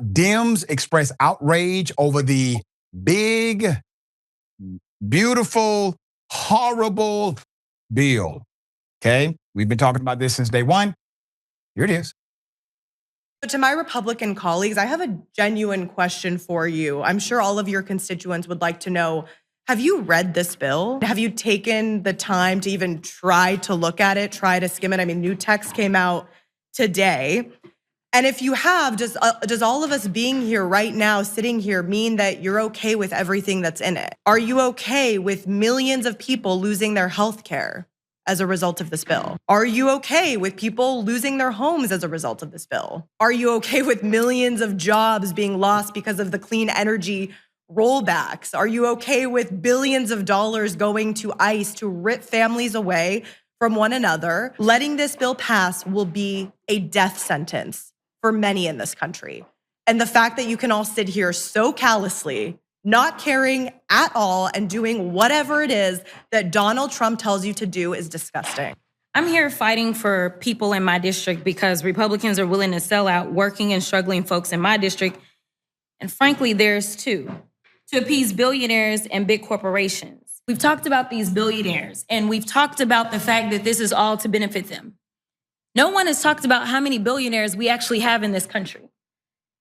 Dems express outrage over the big, beautiful, horrible bill. Okay? We've been talking about this since day one. Here it is. To my Republican colleagues, I have a genuine question for you. I'm sure all of your constituents would like to know, have you read this bill? Have you taken the time to even try to look at it, try to skim it? I mean, new text came out today. And if you have, does all of us being here right now, sitting here, mean that you're okay with everything that's in it? Are you okay with millions of people losing their health care as a result of this bill? Are you okay with people losing their homes as a result of this bill? Are you okay with millions of jobs being lost because of the clean energy rollbacks? Are you okay with billions of dollars going to ICE to rip families away from one another? Letting this bill pass will be a death sentence for many in this country. And the fact that you can all sit here so callously, not caring at all, and doing whatever it is that Donald Trump tells you to do is disgusting. I'm here fighting for people in my district because Republicans are willing to sell out working and struggling folks in my district. And frankly, there's two, to appease billionaires and big corporations. We've talked about these billionaires, and we've talked about the fact that this is all to benefit them. No one has talked about how many billionaires we actually have in this country.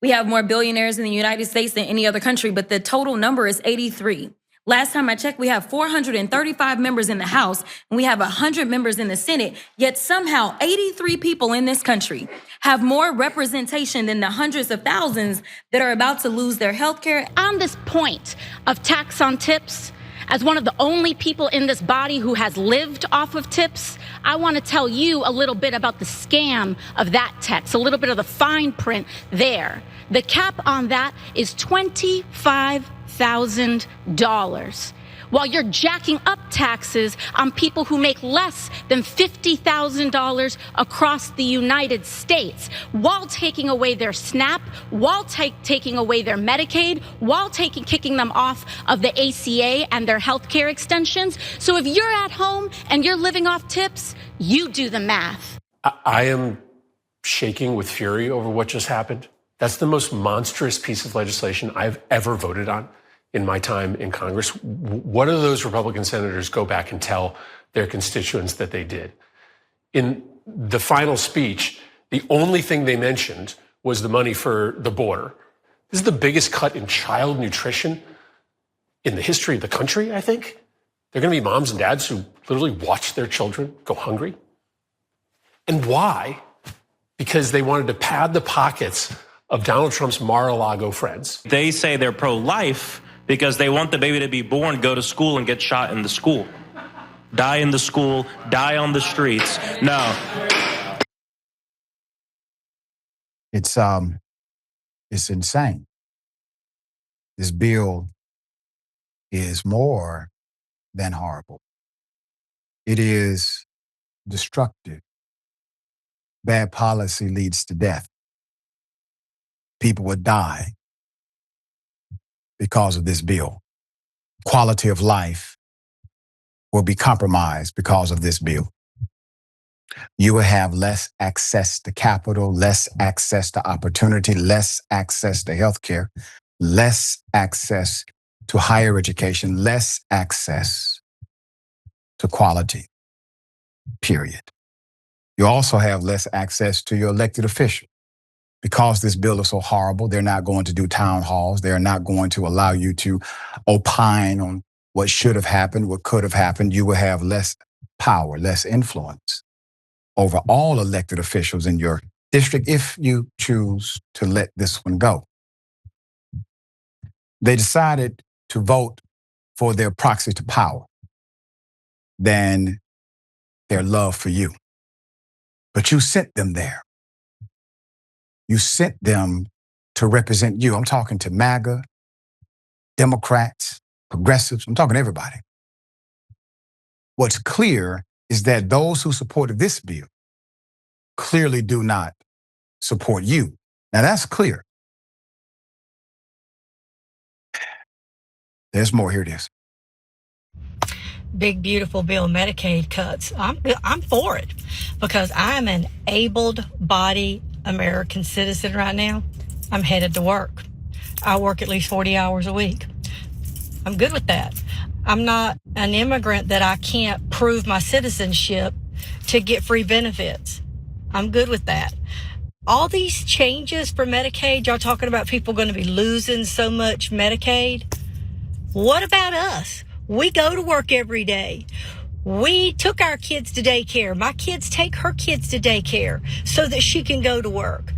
We have more billionaires in the United States than any other country, but the total number is 83. Last time I checked, we have 435 members in the House, and we have 100 members in the Senate, yet somehow 83 people in this country have more representation than the hundreds of thousands that are about to lose their health care. On this point of tax on tips, as one of the only people in this body who has lived off of tips, I want to tell you a little bit about the scam of that tax, a little bit of the fine print there. The cap on that is $25,000. While you're jacking up taxes on people who make less than $50,000 across the United States, while taking away their SNAP, while taking away their Medicaid, while kicking them off of the ACA and their health care extensions. So if you're at home and you're living off tips, you do the math. I am shaking with fury over what just happened. That's the most monstrous piece of legislation I've ever voted on in my time in Congress. What do those Republican senators go back and tell their constituents that they did? In the final speech, the only thing they mentioned was the money for the border. This is the biggest cut in child nutrition in the history of the country, I think. They're going to be moms and dads who literally watch their children go hungry. And why? Because they wanted to pad the pockets of Donald Trump's Mar-a-Lago friends. They say they're pro-life because they want the baby to be born, go to school, and get shot in the school. Die in the school, die on the streets. No. It's insane. This bill is more than horrible. It is destructive. Bad policy leads to death. People would die because of this bill. Quality of life will be compromised because of this bill. You will have less access to capital, less access to opportunity, less access to healthcare, less access to higher education, less access to quality, period. You also have less access to your elected official. Because this bill is so horrible, they're not going to do town halls. They're not going to allow you to opine on what should have happened, what could have happened. You will have less power, less influence over all elected officials in your district if you choose to let this one go. They decided to vote for their proxy to power than their love for you. But you sent them there. You sent them to represent you. I'm talking to MAGA, Democrats, progressives. I'm talking to everybody. What's clear is that those who supported this bill clearly do not support you. Now that's clear. There's more. Here it is. Big, beautiful bill, Medicaid cuts. I'm for it because I'm an able-bodied American citizen right now. I'm headed to work. I work at least 40 hours a week. I'm good with that. I'm not an immigrant that I can't prove my citizenship to get free benefits. I'm good with that. All these changes for Medicaid, y'all talking about people going to be losing so much Medicaid. What about us? We go to work every day. We took our kids to daycare. My kids take her kids to daycare so that she can go to work.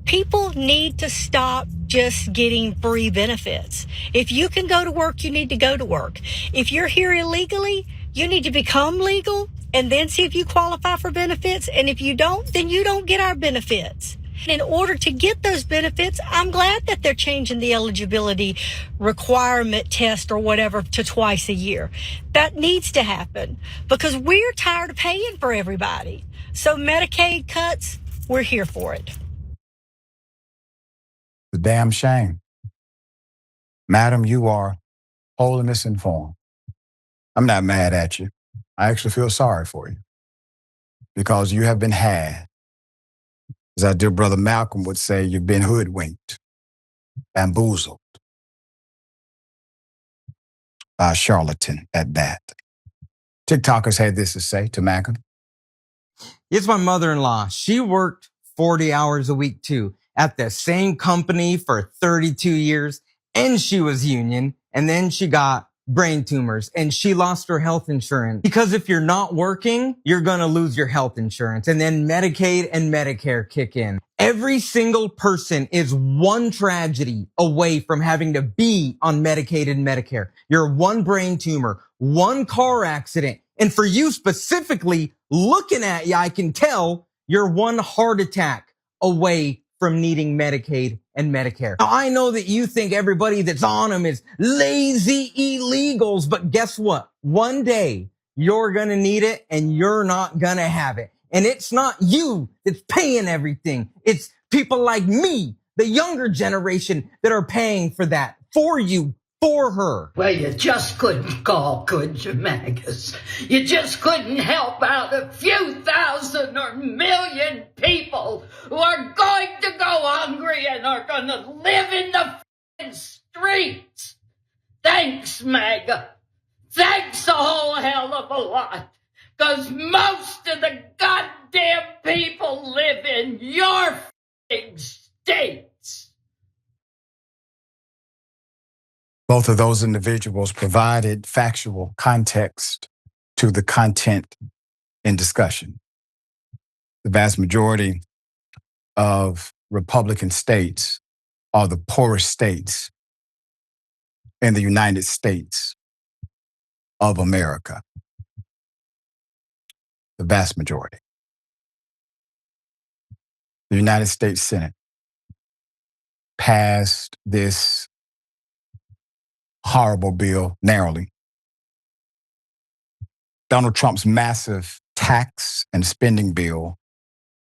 People need to stop just getting free benefits. If you can go to work, you need to go to work. If you're here illegally, you need to become legal and then see if you qualify for benefits. And if you don't, then you don't get our benefits. In order to get those benefits, I'm glad that they're changing the eligibility requirement test or whatever to twice a year. That needs to happen because we're tired of paying for everybody. So Medicaid cuts, we're here for it. It's a damn shame. Madam, you are wholly misinformed. I'm not mad at you. I actually feel sorry for you because you have been had. As our dear brother Malcolm would say, you've been hoodwinked, bamboozled by a charlatan at that. TikTokers had this to say to Malcolm. It's my mother-in-law. She worked 40 hours a week too at the same company for 32 years and she was union and then she got brain tumors and she lost her health insurance because if you're not working, you're gonna lose your health insurance and then Medicaid and Medicare kick in. Every single person is one tragedy away from having to be on Medicaid and Medicare. You're one brain tumor, one car accident, and for you specifically, looking at you, I can tell you're one heart attack away from needing Medicaid and Medicare. Now, I know that you think everybody that's on them is lazy illegals, but guess what? One day you're gonna need it and you're not gonna have it. And it's not you that's paying everything. It's people like me, the younger generation, that are paying for that for you, for her. Well, you just couldn't call, could you, Magus? You just couldn't help out a few thousand or million people who are going to go hungry and are going to live in the streets. Thanks, MAGA. Thanks a whole hell of a lot. Because most of the goddamn people live in your states. Both of those individuals provided factual context to the content in discussion. The vast majority of Republican states are the poorest states in the United States of America. The vast majority. The United States Senate passed this horrible bill narrowly. Donald Trump's massive tax and spending bill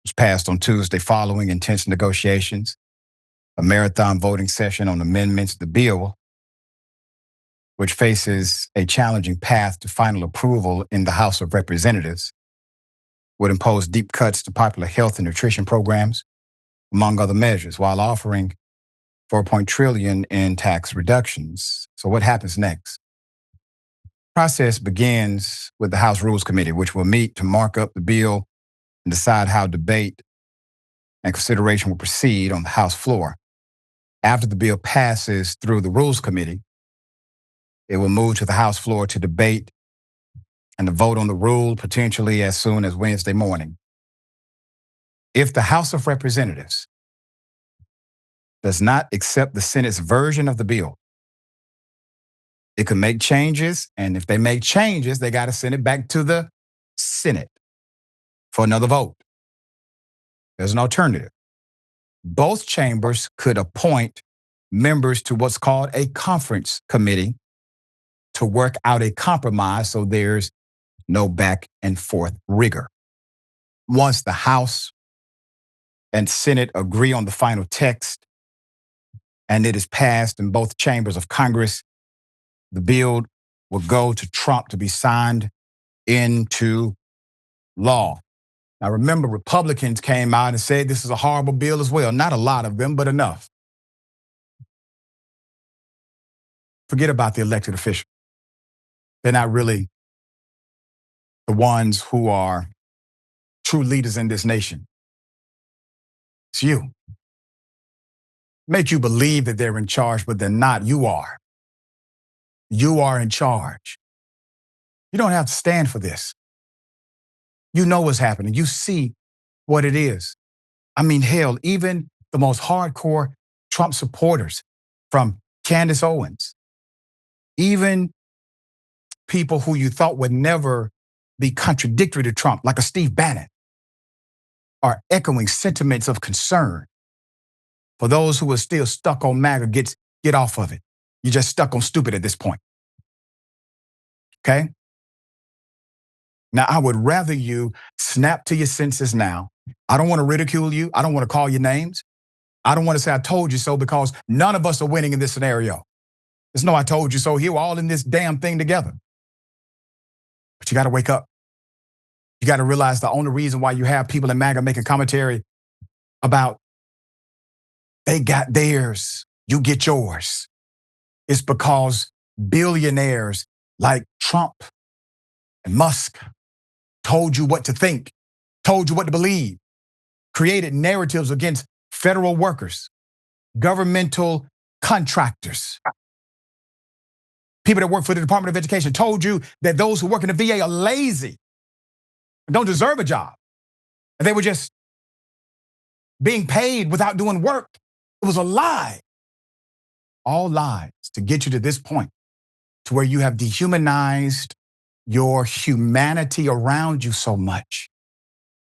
was passed on Tuesday following intense negotiations, a marathon voting session on amendments. The bill, which faces a challenging path to final approval in the House of Representatives, would impose deep cuts to popular health and nutrition programs, among other measures, while offering $4 trillion in tax reductions. So what happens next? The process begins with the House Rules Committee, which will meet to mark up the bill and decide how debate and consideration will proceed on the House floor. After the bill passes through the Rules Committee, it will move to the House floor to debate and to vote on the rule potentially as soon as Wednesday morning. If the House of Representatives does not accept the Senate's version of the bill, it can make changes, and if they make changes, they got to send it back to the Senate for another vote. There's an alternative. Both chambers could appoint members to what's called a conference committee to work out a compromise so there's no back and forth rigor. Once the House and Senate agree on the final text and it is passed in both chambers of Congress, the bill will go to Trump to be signed into law. Now remember, Republicans came out and said this is a horrible bill as well. Not a lot of them, but enough. Forget about the elected officials. They're not really the ones who are true leaders in this nation. It's you. Make you believe that they're in charge, but they're not. You are. You are in charge. You don't have to stand for this. You know what's happening. You see what it is. I mean, hell, even the most hardcore Trump supporters, from Candace Owens, even people who you thought would never be contradictory to Trump, like a Steve Bannon, are echoing sentiments of concern. For those who are still stuck on MAGA, get off of it. You're just stuck on stupid at this point. Okay? Now, I would rather you snap to your senses now. I don't want to ridicule you. I don't want to call you names. I don't want to say I told you so, because none of us are winning in this scenario. There's no I told you so here. We're all in this damn thing together. But you got to wake up. You got to realize the only reason why you have people in MAGA making commentary about they got theirs, you get yours, is because billionaires like Trump and Musk told you what to think, told you what to believe, created narratives against federal workers, governmental contractors, people that work for the Department of Education, told you that those who work in the VA are lazy, don't deserve a job, and they were just being paid without doing work. It was a lie. All lies to get you to this point, to where you have dehumanized your humanity around you so much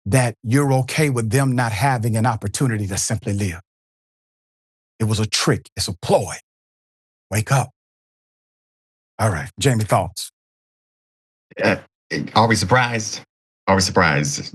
that you're okay with them not having an opportunity to simply live. It was a trick. It's a ploy. Wake up. All right, Jamie, thoughts? Are we surprised? Are we surprised?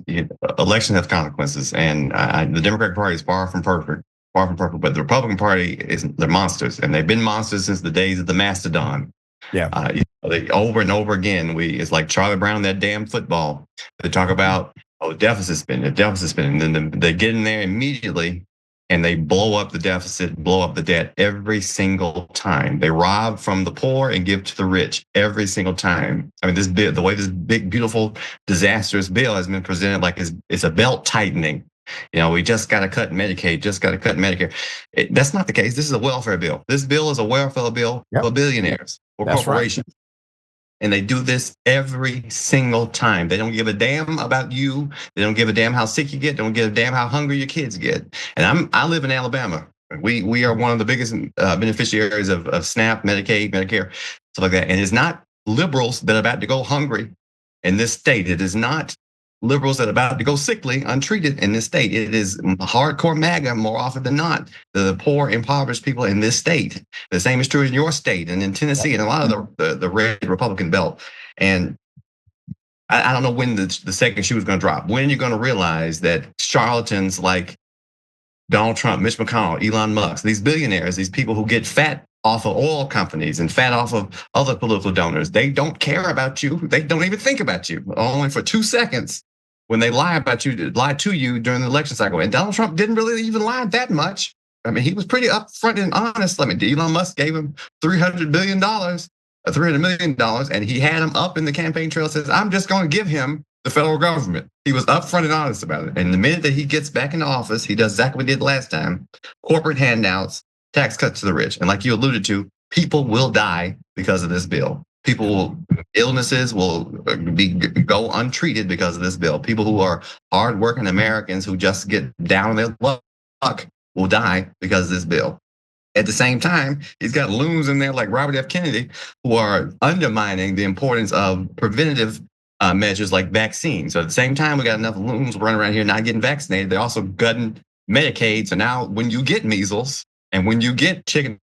Election has consequences, and the Democratic Party is far from perfect, but the Republican Party they're monsters, and they've been monsters since the days of the Mastodon. Yeah. They, over and over again, it's like Charlie Brown, that damn football. They talk about, deficit spending, and then they get in there immediately and they blow up the deficit, blow up the debt every single time. They rob from the poor and give to the rich every single time. I mean, this bill, the way this big, beautiful, disastrous bill has been presented, like it's a belt tightening. We just got to cut Medicaid, just got to cut Medicare. That's not the case. This is a welfare bill. This bill is a welfare bill for billionaires, for corporations. Right. And they do this every single time. They don't give a damn about you. They don't give a damn how sick you get. They don't give a damn how hungry your kids get. And I live in Alabama. We are one of the biggest beneficiaries of SNAP, Medicaid, Medicare, stuff like that. And it's not liberals that are about to go hungry in this state. It is not liberals that are about to go sickly, untreated in this state. It is hardcore MAGA more often than not, the poor, impoverished people in this state. The same is true in your state and in Tennessee and a lot of the red Republican belt. And I don't know when the second shoe is going to drop. When you're going to realize that charlatans like Donald Trump, Mitch McConnell, Elon Musk, these billionaires, these people who get fat off of oil companies and fat off of other political donors, they don't care about you. They don't even think about you. Only for 2 seconds when they lie to you during the election cycle. And Donald Trump didn't really even lie that much. I mean, he was pretty upfront and honest. I mean, Elon Musk gave him $300 million, and he had him up in the campaign trail, says, I'm just going to give him the federal government. He was upfront and honest about it. And the minute that he gets back into office, he does exactly what he did last time: corporate handouts, tax cuts to the rich. And like you alluded to, people will die because of this bill. Illnesses will go untreated because of this bill. People who are hardworking Americans who just get down on their luck will die because of this bill. At the same time, he's got loons in there like Robert F. Kennedy who are undermining the importance of preventative measures like vaccines. So at the same time, we got enough loons running around here not getting vaccinated. They're also gutting Medicaid. So now when you get measles and when you get chicken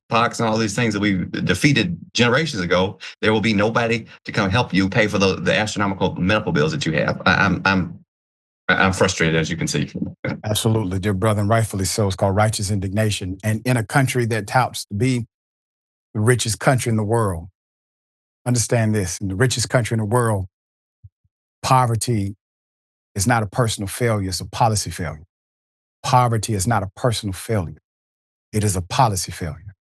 pox and all these things that we defeated generations ago, there will be nobody to come help you pay for the astronomical medical bills that you have. I'm frustrated, as you can see. Absolutely, dear brother, and rightfully so. It's called righteous indignation. And in a country that touts to be the richest country in the world, understand this: in the richest country in the world, poverty is not a personal failure, it's a policy failure. Poverty is not a personal failure. It is a policy failure.